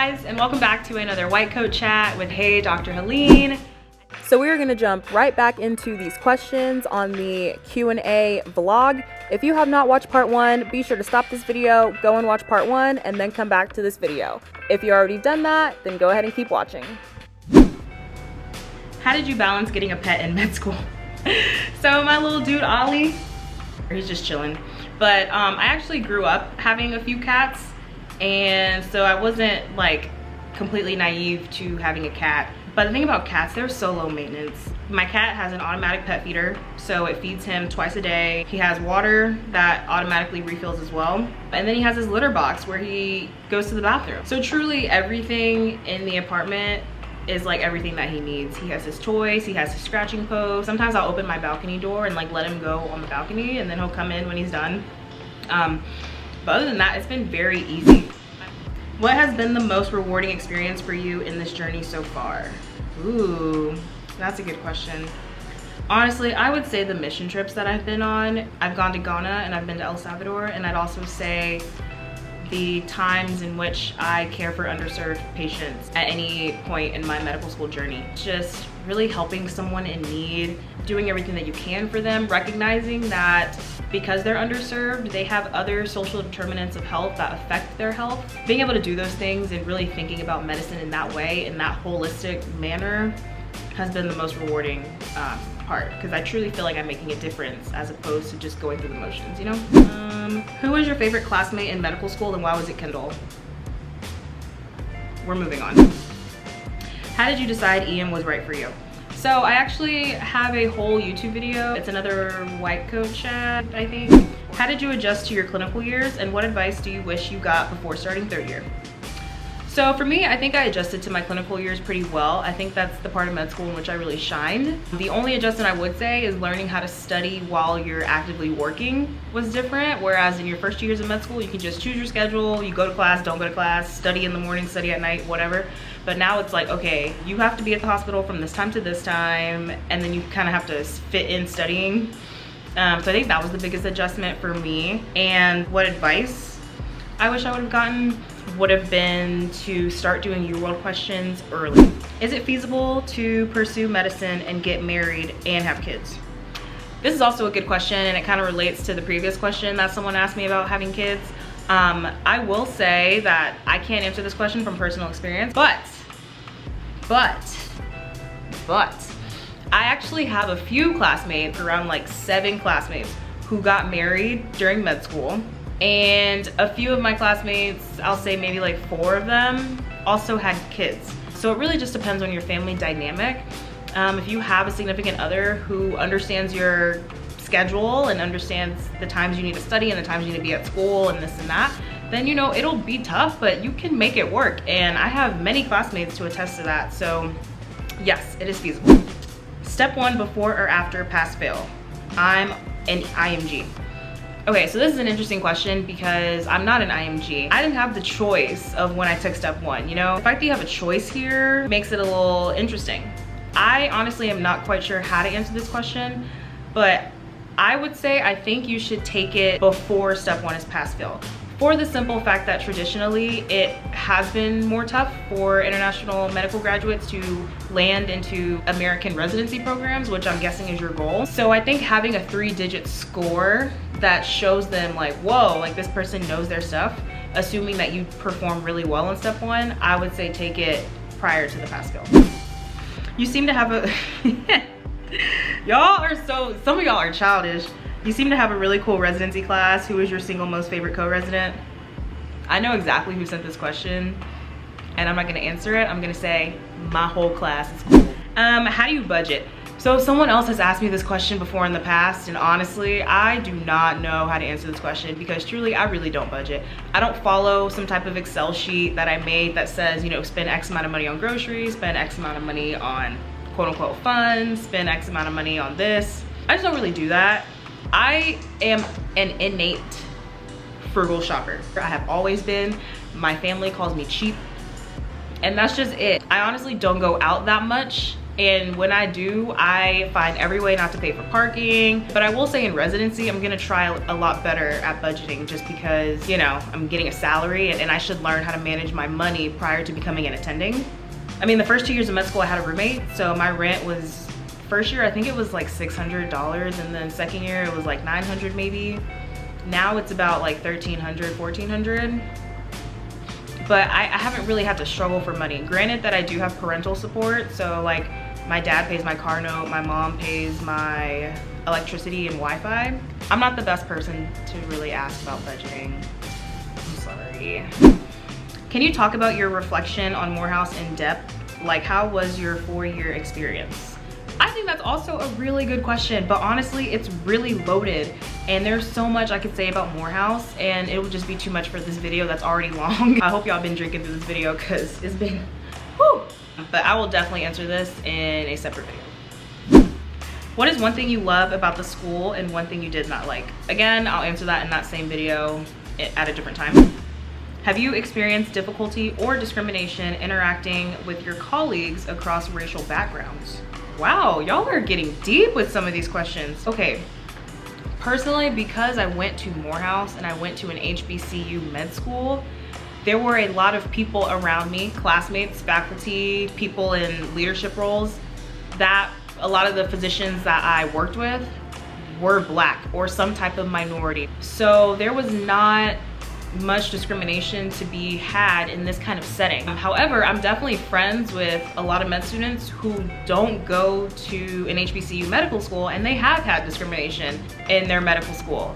guys, and welcome back to another White Coat Chat with Hey Dr. Helene. So we are going to jump right back into these questions on the Q&A vlog. If you have not watched part 1, be sure to stop this video, go and watch part 1, and then come back to this video. If you already done that, then go ahead and keep watching. How did you balance getting a pet in med school? So my little dude Ollie, he's just chilling, but I actually grew up having a few cats, and so I wasn't like completely naive to having a cat. But the thing about cats, they're so low maintenance. My cat has an automatic pet feeder, so it feeds him twice a day. He has water that automatically refills as well. And then he has his litter box where he goes to the bathroom. So truly everything in the apartment is like everything that he needs. He has his toys, he has his scratching post. Sometimes I'll open my balcony door and like let him go on the balcony, and then he'll come in when he's done. But other than that, it's been very easy. What has been the most rewarding experience for you in this journey so far? Ooh, that's a good question. Honestly, I would say the mission trips that I've been on. I've gone to Ghana and I've been to El Salvador, and I'd also say the times in which I care for underserved patients at any point in my medical school journey. Just really helping someone in need, doing everything that you can for them, recognizing that because they're underserved, they have other social determinants of health that affect their health. Being able to do those things and really thinking about medicine in that way, in that holistic manner, has been the most rewarding part, because I truly feel like I'm making a difference as opposed to just going through the motions, you know? Who was your favorite classmate in medical school and why was it Kendall? We're moving on. How did you decide EM was right for you? So I actually have a whole YouTube video. It's another White Coat Chat, I think. How did you adjust to your clinical years, and what advice do you wish you got before starting third year? So for me, I think I adjusted to my clinical years pretty well. I think that's the part of med school in which I really shined. The only adjustment I would say is learning how to study while you're actively working was different. Whereas in your first years of med school, you can just choose your schedule. You go to class, don't go to class, study in the morning, study at night, whatever. But now it's like, okay, you have to be at the hospital from this time to this time, and then you kind of have to fit in studying. So I think that was the biggest adjustment for me. And what advice I wish I would have gotten would have been to start doing UWorld questions early. Is it feasible to pursue medicine and get married and have kids? This is also a good question, and it kind of relates to the previous question that someone asked me about having kids. I will say that I can't answer this question from personal experience, but I actually have a few classmates, around like 7 classmates, who got married during med school. And a few of my classmates, I'll say maybe like 4 of them, also had kids. So it really just depends on your family dynamic. If you have a significant other who understands your schedule and understands the times you need to study and the times you need to be at school and this and that, then you know it'll be tough, but you can make it work. And I have many classmates to attest to that. So yes, it is feasible. Step 1, before or after pass fail? I'm an IMG. Okay, so this is an interesting question because I'm not an IMG. I didn't have the choice of when I took step 1, you know? The fact that you have a choice here makes it a little interesting. I honestly am not quite sure how to answer this question, but I would say I think you should take it before step 1 is pass fail. For the simple fact that traditionally it has been more tough for international medical graduates to land into American residency programs, which I'm guessing is your goal. So I think having a 3-digit score that shows them like, whoa, like this person knows their stuff, assuming that you perform really well in step 1, I would say take it prior to the pass fail. You seem to have a, y'all are so, some of y'all are childish. You seem to have a really cool residency class. Who is your single most favorite co-resident? I know exactly who sent this question, and I'm not gonna answer it. I'm gonna say my whole class is cool. How do you budget? So someone else has asked me this question before in the past, and honestly, I do not know how to answer this question because truly, I really don't budget. I don't follow some type of Excel sheet that I made that says, you know, spend X amount of money on groceries, spend X amount of money on quote unquote fun, spend X amount of money on this. I just don't really do that. I am an innate frugal shopper. I have always been. My family calls me cheap, and that's just it. I honestly don't go out that much And when I do, I find every way not to pay for parking. But I will say in residency, I'm gonna try a lot better at budgeting, just because, you know, I'm getting a salary and I should learn how to manage my money prior to becoming an attending. I mean, the first 2 years of med school, I had a roommate. So my rent was, first year, I think it was like $600. And then second year, it was like $900 maybe. Now it's about like $1,300, $1,400. But I haven't really had to struggle for money. Granted that I do have parental support, so like my dad pays my car note, my mom pays my electricity and Wi-Fi. I'm not the best person to really ask about budgeting. I'm sorry. Can you talk about your reflection on Morehouse in depth? Like, how was your 4-year experience? I think that's also a really good question, but honestly, it's really loaded. And there's so much I could say about Morehouse, and it would just be too much for this video that's already long. I hope y'all been drinking through this video, because it's been, whew. But I will definitely answer this in a separate video. What is one thing you love about the school and one thing you did not like? Again, I'll answer that in that same video at a different time. Have you experienced difficulty or discrimination interacting with your colleagues across racial backgrounds? Wow, y'all are getting deep with some of these questions. Okay, personally, because I went to Morehouse and I went to an HBCU med school, there were a lot of people around me, classmates, faculty, people in leadership roles, that a lot of the physicians that I worked with were Black or some type of minority. So there was not much discrimination to be had in this kind of setting. However, I'm definitely friends with a lot of med students who don't go to an HBCU medical school, and they have had discrimination in their medical school.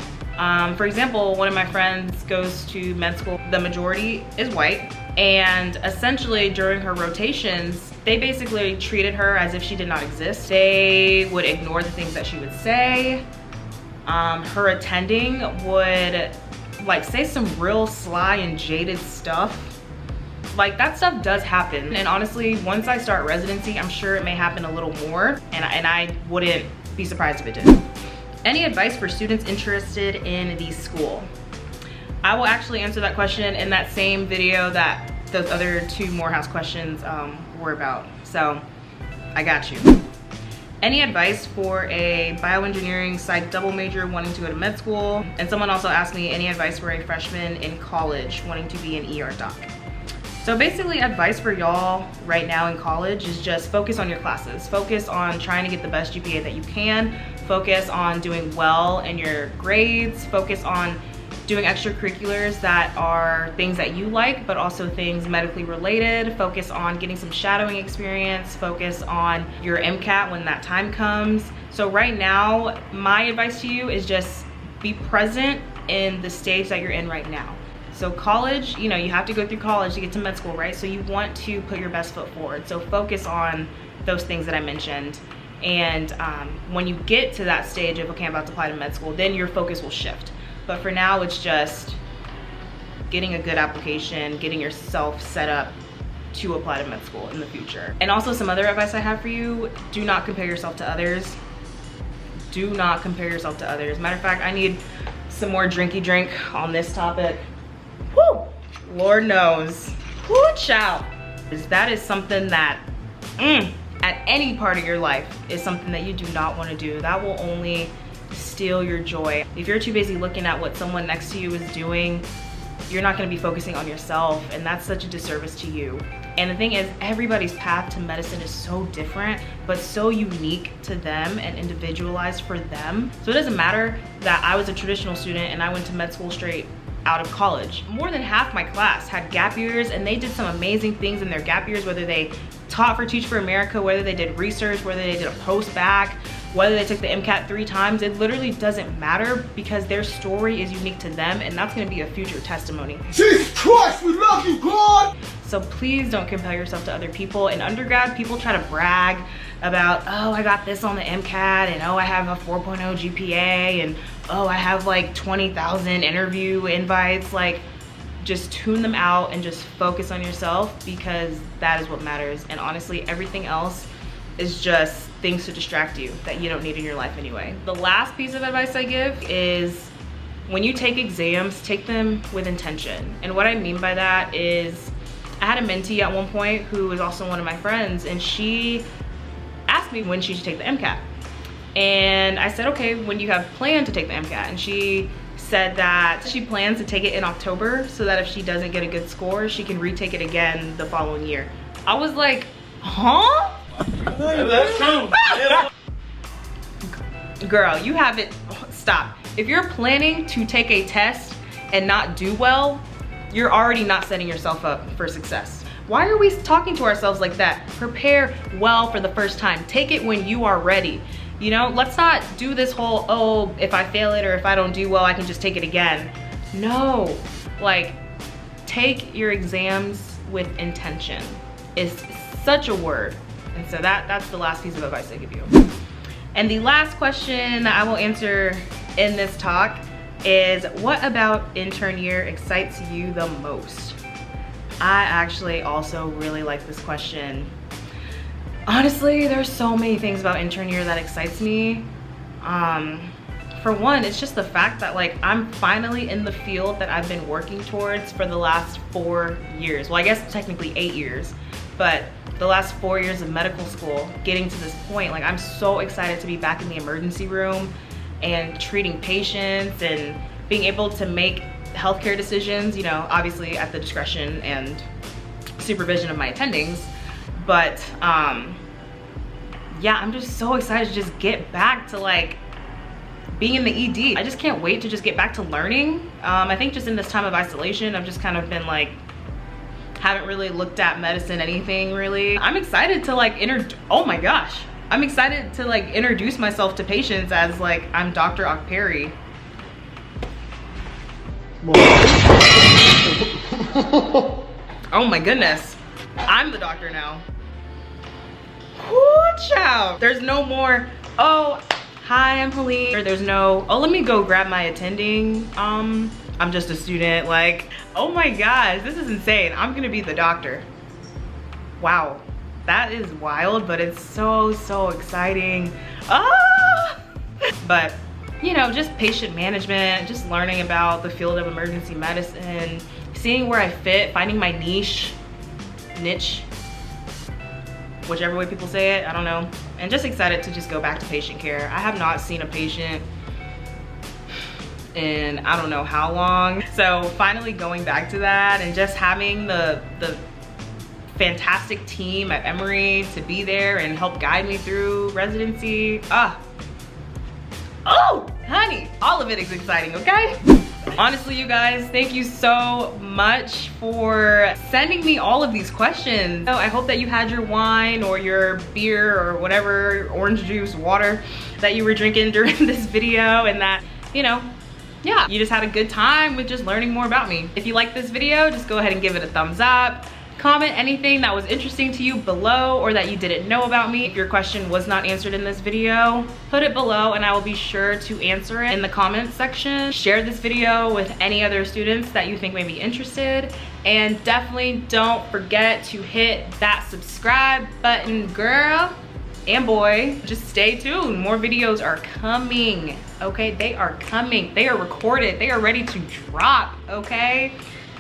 For example, one of my friends goes to med school. The majority is white, and essentially during her rotations, they basically treated her as if she did not exist. They would ignore the things that she would say. Her attending would like say some real sly and jaded stuff. Like, that stuff does happen. And honestly, once I start residency, I'm sure it may happen a little more, and I wouldn't be surprised if it did. Any advice for students interested in the school? I will actually answer that question in that same video that those other 2 Morehouse questions were about. So I got you. Any advice for a bioengineering psych double major wanting to go to med school? And someone also asked me any advice for a freshman in college wanting to be an ER doc. So basically, advice for y'all right now in college is just focus on your classes. Focus on trying to get the best GPA that you can. Focus on doing well in your grades. Focus on doing extracurriculars that are things that you like, but also things medically related. Focus on getting some shadowing experience. Focus on your MCAT when that time comes. So right now, my advice to you is just be present in the stage that you're in right now. So college, you know, you have to go through college to get to med school, right? So you want to put your best foot forward. So focus on those things that I mentioned. And when you get to that stage of, okay, I'm about to apply to med school, then your focus will shift. But for now, it's just getting a good application, getting yourself set up to apply to med school in the future. And also some other advice I have for you, do not compare yourself to others. Do not compare yourself to others. Matter of fact, I need some more drinky drink on this topic. Woo! Lord knows. Woo, child. That is something that, at any part of your life, is something that you do not want to do. That will only steal your joy. If you're too busy looking at what someone next to you is doing, you're not going to be focusing on yourself, and that's such a disservice to you. And the thing is, everybody's path to medicine is so different, but so unique to them and individualized for them. So it doesn't matter that I was a traditional student and I went to med school straight out of college. More than half my class had gap years, and they did some amazing things in their gap years, whether they taught for Teach for America, whether they did research, whether they did a post-bac, whether they took the MCAT 3 times. It literally doesn't matter, because their story is unique to them, and that's gonna be a future testimony. Jesus Christ, we love you, God! So please don't compare yourself to other people. In undergrad, people try to brag about, oh, I got this on the MCAT, and oh, I have a 4.0 GPA, and oh, I have like 20,000 interview invites. Like, just tune them out and just focus on yourself, because that is what matters. And honestly, everything else is just things to distract you that you don't need in your life anyway. The last piece of advice I give is, when you take exams, take them with intention. And what I mean by that is, I had a mentee at one point who was also one of my friends, and she asked me when she should take the MCAT. And I said, okay, when do you have planned to take the MCAT? And she said that she plans to take it in October so that if she doesn't get a good score, she can retake it again the following year. I was like, huh? That's true. Girl, you haven't, stop. If you're planning to take a test and not do well, you're already not setting yourself up for success. Why are we talking to ourselves like that? Prepare well for the first time. Take it when you are ready. You know, let's not do this whole, oh, if I fail it or if I don't do well, I can just take it again. No, like, take your exams with intention is such a word. And so that's the last piece of advice I give you. And the last question that I will answer in this talk is, what about intern year excites you the most? I actually also really like this question. Honestly, there's so many things about intern year that excites me. For one, it's just the fact that like I'm finally in the field that I've been working towards for the last 4 years. Well, I guess technically 8 years, but the last 4 years of medical school, getting to this point, like I'm so excited to be back in the emergency room and treating patients and being able to make healthcare decisions, you know, obviously at the discretion and supervision of my attendings. But yeah, I'm just so excited to just get back to like being in the ED. I just can't wait to just get back to learning. I think just in this time of isolation, I've just kind of been like, haven't really looked at medicine, anything really. I'm excited to like oh my gosh. I'm excited to like introduce myself to patients as like, I'm Dr. Okperi. Oh my goodness. I'm the doctor now. Whoo, child. There's no more, oh, hi, I'm Helene. There's no, oh, let me go grab my attending. I'm just a student. Like, oh my gosh, this is insane. I'm gonna be the doctor. Wow, that is wild, but it's so, so exciting. Ah! But, you know, just patient management, just learning about the field of emergency medicine, seeing where I fit, finding my niche, whichever way people say it, I don't know. And just excited to just go back to patient care. I have not seen a patient in I don't know how long. So finally going back to that and just having the fantastic team at Emory to be there and help guide me through residency. Oh, honey, all of it is exciting, okay? Honestly, you guys, thank you so much for sending me all of these questions. So I hope that you had your wine or your beer or whatever, orange juice, water that you were drinking during this video, and that, you know, yeah, you just had a good time with just learning more about me. If you like this video, just go ahead and give it a thumbs up. Comment anything that was interesting to you below or that you didn't know about me. If your question was not answered in this video, put it below and I will be sure to answer it in the comments section. Share this video with any other students that you think may be interested. And definitely don't forget to hit that subscribe button, girl and boy. Just stay tuned. More videos are coming, okay? They are coming. They are recorded. They are ready to drop, okay?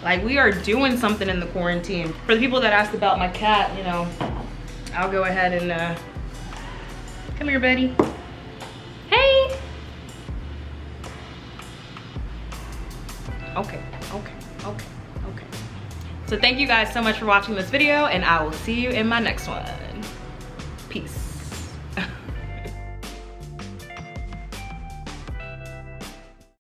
Like, we are doing something in the quarantine. For the people that asked about my cat, you know, I'll go ahead and, come here, buddy. Hey. Okay. So thank you guys so much for watching this video, and I will see you in my next one.